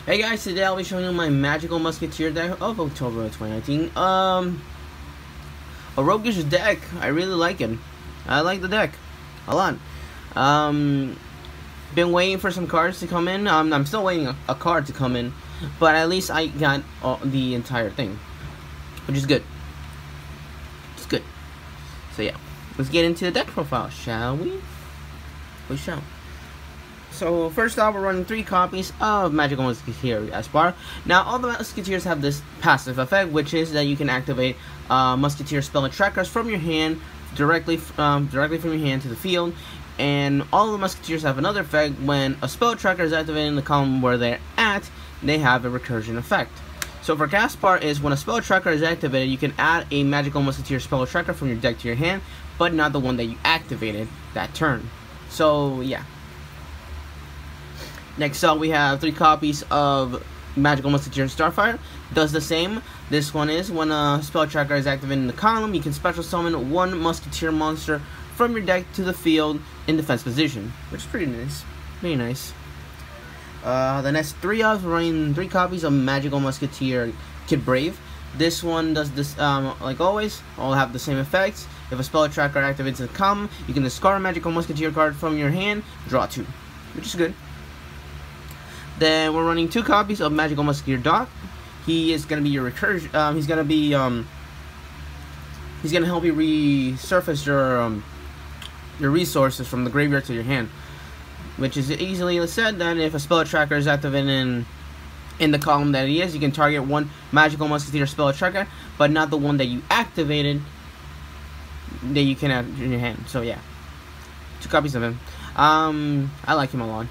Hey guys, today I'll be showing you my magical musketeer deck of October 2019. A roguish deck. I really like it. I like the deck a lot. Been waiting for some cards to come in. I'm still waiting a card to come in, but at least I got the entire thing, which is good. It's good. So yeah, let's get into the deck profile, shall we? We shall. So first off, we're running 3 copies of Magical Musketeer Esbar. Now, all the Musketeers have this passive effect, which is that you can activate Musketeer spell and trackers from your hand directly from your hand to the field. And all the Musketeers have another effect. When a spell tracker is activated in the column where they're at, they have a recursion effect. So for Gaspar is when a spell tracker is activated, you can add a Magical Musketeer spell tracker from your deck to your hand, but not the one that you activated that turn. So yeah. Next up, we have 3 copies of Magical Musketeer Starfire. Does the same. This one is when a spell tracker is activated in the column, you can special summon 1 Musketeer monster from your deck to the field in defense position, which is pretty nice. Very nice. The next 3 of we're running 3 copies of Magical Musketeer Kid Brave. This one does this like always. All have the same effects. If a spell tracker activates in the column, you can discard a Magical Musketeer card from your hand, draw 2, which is good. Then we're running 2 copies of Magical Musketeer Doc. He is gonna be your recursion. He's gonna help you resurface your resources from the graveyard to your hand, which is easily said that if a spell tracker is activated in the column that he is, you can target 1 Magical Musketeer spell tracker, but not the one that you activated that you can add in your hand. So yeah, 2 copies of him. I like him a lot.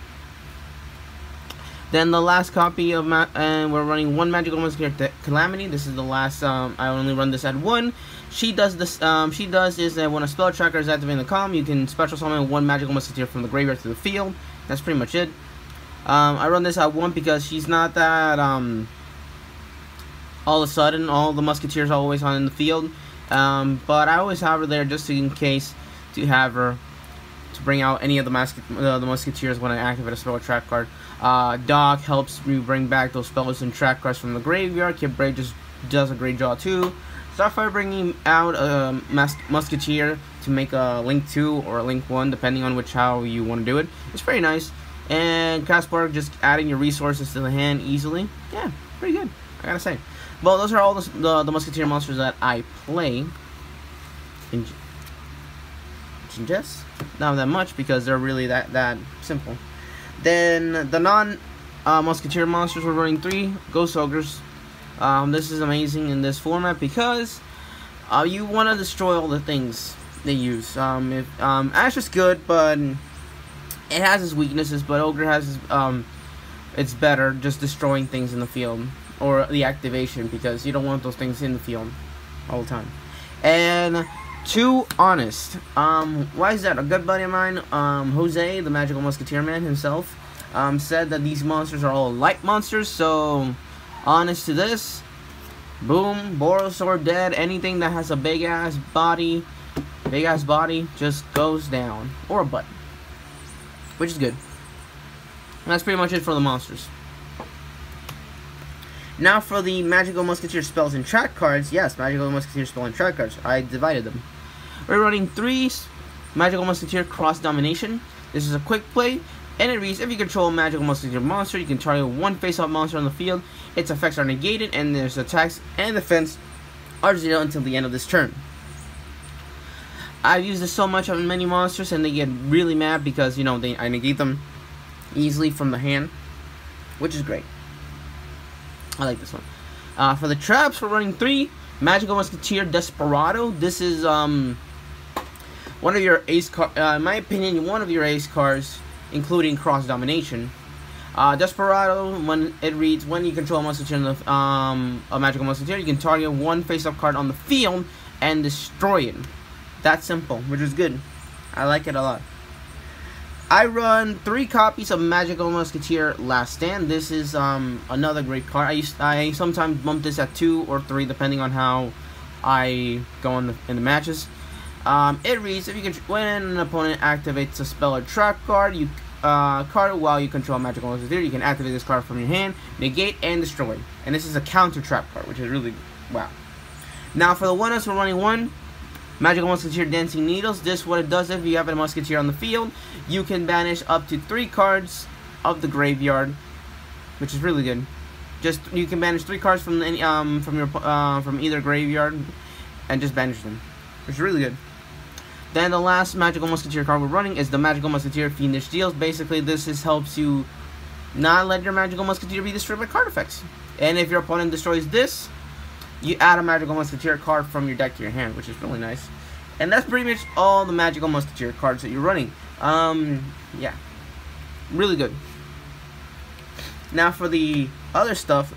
Then the last copy of and we're running 1 Magical Musketeer Calamity. This is the last. I only run this at 1. She does this. She does is that when a spell tracker is activated in the column, you can special summon 1 Magical Musketeer from the graveyard to the field. That's pretty much it. I run this at 1 because she's not that. All of a sudden, all the Musketeers are always on in the field. But I always have her there just in case to have her to bring out any of the Musketeers when I activate a spell track card. Doc helps me bring back those spells and track cards from the graveyard. Kid Brave just does a great job too. Starfire bringing out a Musketeer to make a Link 2 or a Link 1, depending on how you want to do it. It's pretty nice. And Gaspar just adding your resources to the hand easily. Yeah, pretty good, I gotta say. Well, those are all the Musketeer monsters that I play. Just not that much because they're really that simple. Then the non-Musketeer monsters, we're running 3 Ghost Ogres. This is amazing in this format because you want to destroy all the things they use. Ash is good, but it has its weaknesses. But Ogre has it's better just destroying things in the field or the activation, because you don't want those things in the field all the time. And Too Honest. Why is that? A good buddy of mine, Jose, the Magical Musketeer man himself, said that these monsters are all light monsters, so honest to this, boom, Borosaur dead. Anything that has a big ass body just goes down, or a butt, which is good. And that's pretty much it for the monsters. Now for the Magical Musketeer spells and track cards. Yes, Magical Musketeer spell and track cards. I divided them. We're running 3 Magical Musketeer Cross Domination. This is a quick play, and it reads: if you control a Magical Musketeer monster, you can target 1 face-up monster on the field. Its effects are negated, and their attacks and defense are 0 until the end of this turn. I've used this so much on many monsters, and they get really mad because, you know, I negate them easily from the hand, which is great. I like this one. For the traps, we're running 3 Magical Musketeer Desperado. This is one of your ace cards, in my opinion, one of your ace cards, including Cross Domination. Desperado, when it reads: when you control a Musketeer a Magical Musketeer, you can target 1 face-up card on the field and destroy it. That simple, which is good. I like it a lot. I run 3 copies of Magical Musketeer Last Stand. This is another great card. I sometimes bump this at 2 or 3 depending on how I go in the matches. It reads: if you can, when an opponent activates a spell or trap card, card while you control a magical musketeer. You can activate this card from your hand, negate, and destroy. And this is a counter trap card, which is really wow. Now for the one-ups, we're running one Magical Musketeer Dancing Needles. This what it does: if you have a Musketeer on the field, you can banish up to 3 cards of the graveyard, which is really good. Just you can banish 3 cards from any from either graveyard and just banish them, which is really good. Then the last Magical Musketeer card we're running is the Magical Musketeer Fiendish Deals. Basically, this helps you not let your Magical Musketeer be destroyed by card effects. And if your opponent destroys this, you add a Magical Musketeer card from your deck to your hand, which is really nice. And that's pretty much all the Magical Musketeer cards that you're running. Yeah, really good. Now for the other stuff,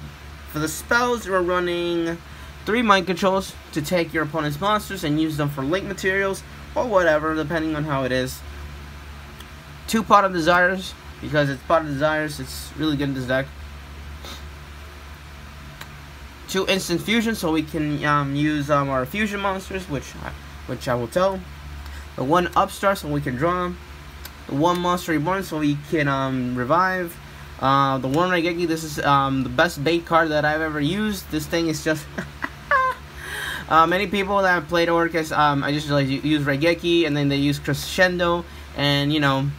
for the spells, we're running 3 Mind Controls to take your opponent's monsters and use them for link materials or whatever, depending on how it is. 2 Pot of Desires, because it's Pot of Desires, it's really good in this deck. 2 Instant Fusion, so we can use our fusion monsters, which I will tell. The 1 Upstart, so we can draw. The 1 Monster Reborn, so we can revive. The 1 Raigeki, this is the best bait card that I've ever used. This thing is just many people that have played Orcus, I just like use Raigeki, and then they use Crescendo, and you know,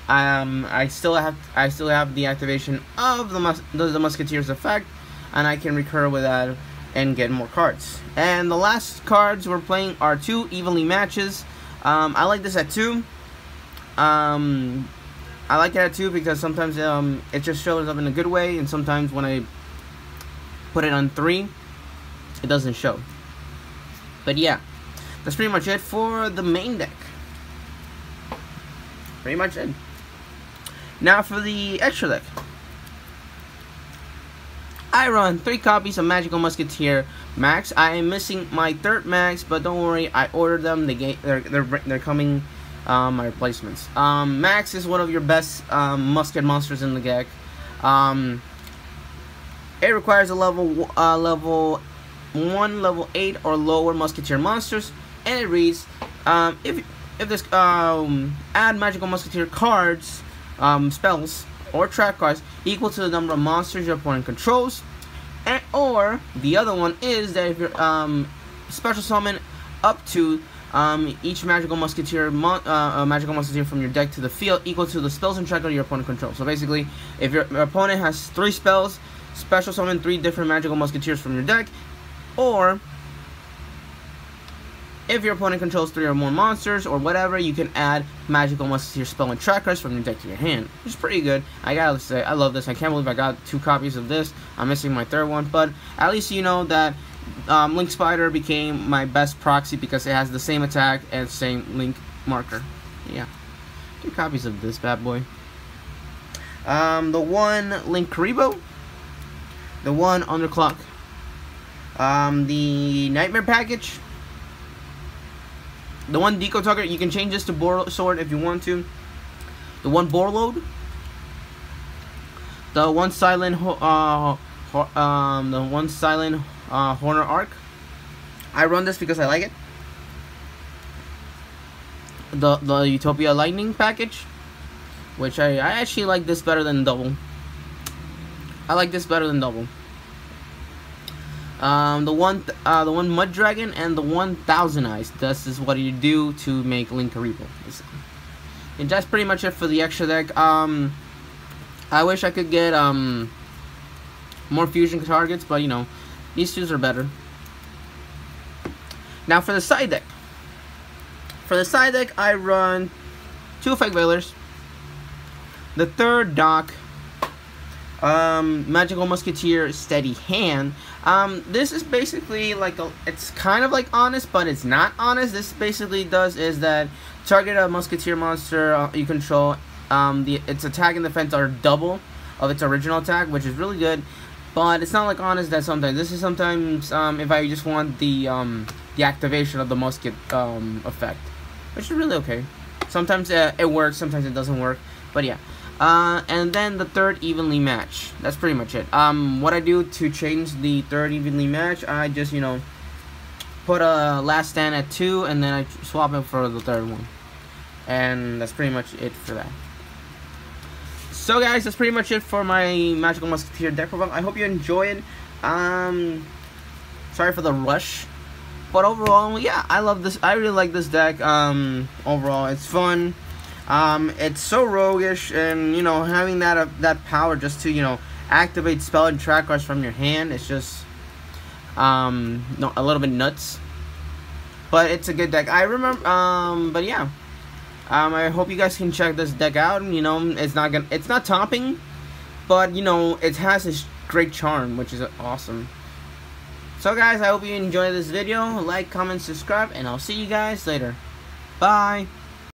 I still have the activation of the Musketeer's effect, and I can recur with that and get more cards. And the last cards we're playing are 2 Evenly Matches. I like this at 2. I like it at 2 because sometimes it just shows up in a good way, and sometimes when I put it on 3, it doesn't show. But yeah, that's pretty much it for the main deck. Pretty much it. Now for the extra deck. I run 3 copies of Magical Musketeer Max. I am missing my 3rd Max, but don't worry, I ordered them. They're coming. My replacements. Max is one of your best musket monsters in the deck. It requires a level 1, level 8 or lower Musketeer monsters, and it reads: if this add Magical Musketeer cards, spells, or trap cards equal to the number of monsters your opponent controls, and or the other one is that if you're special summon up to each Magical Musketeer from your deck to the field equal to the spells and trap card your opponent controls. So basically, if your opponent has 3 spells, special summon 3 different Magical Musketeers from your deck, or if your opponent controls 3 or more monsters or whatever, you can add Magical Musketeer spell and trap cards from your deck to your hand, which is pretty good. I gotta say, I love this. I can't believe I got 2 copies of this. I'm missing my 3rd one, but at least you know that Link Spider became my best proxy because it has the same attack and same Link marker. Yeah, 2 copies of this bad boy. The 1 Link Karibo, the 1 Underclock, the Nightmare Package, the 1 Deco Tugger. You can change this to Boar Sword if you want to. The 1 Borload, the 1 Silent Horner Arc. I run this because I like it. The Utopia Lightning Package, which I actually like this better than Double. I like this better than Double. The one Mud Dragon and the 1 Thousand Eyes. This is what you do to make Link Karibo. And that's pretty much it for the extra deck. I wish I could get more fusion targets, but you know, these 2s are better. Now for the side deck. For the side deck, I run 2 Effect Veilers, the 3rd Dock, Magical Musketeer Steady Hand. This is basically like it's kind of like Honest, but it's not Honest. This basically does is that target a Musketeer monster you control. Its attack and defense are double of its original attack, which is really good. But it's not like Honest that sometimes. This is sometimes if I just want the activation of the musket effect, which is really okay. Sometimes it works, sometimes it doesn't work. But yeah. And then the 3rd Evenly Match. That's pretty much it. What I do to change the 3rd Evenly Match, I just, you know, put a Last Stand at 2, and then I swap it for the 3rd one. And that's pretty much it for that. So guys, that's pretty much it for my Magical Musketeer deck profile. I hope you enjoyed. Sorry for the rush, but overall, yeah, I love this. I really like this deck. Overall, it's fun. It's so roguish, and you know, having that power just to, you know, activate spell and track cards from your hand, it's just no, a little bit nuts. But it's a good deck. I remember, but yeah. I hope you guys can check this deck out. You know, it's not topping, but you know, it has this great charm, which is awesome. So guys, I hope you enjoyed this video. Like, comment, subscribe, and I'll see you guys later. Bye.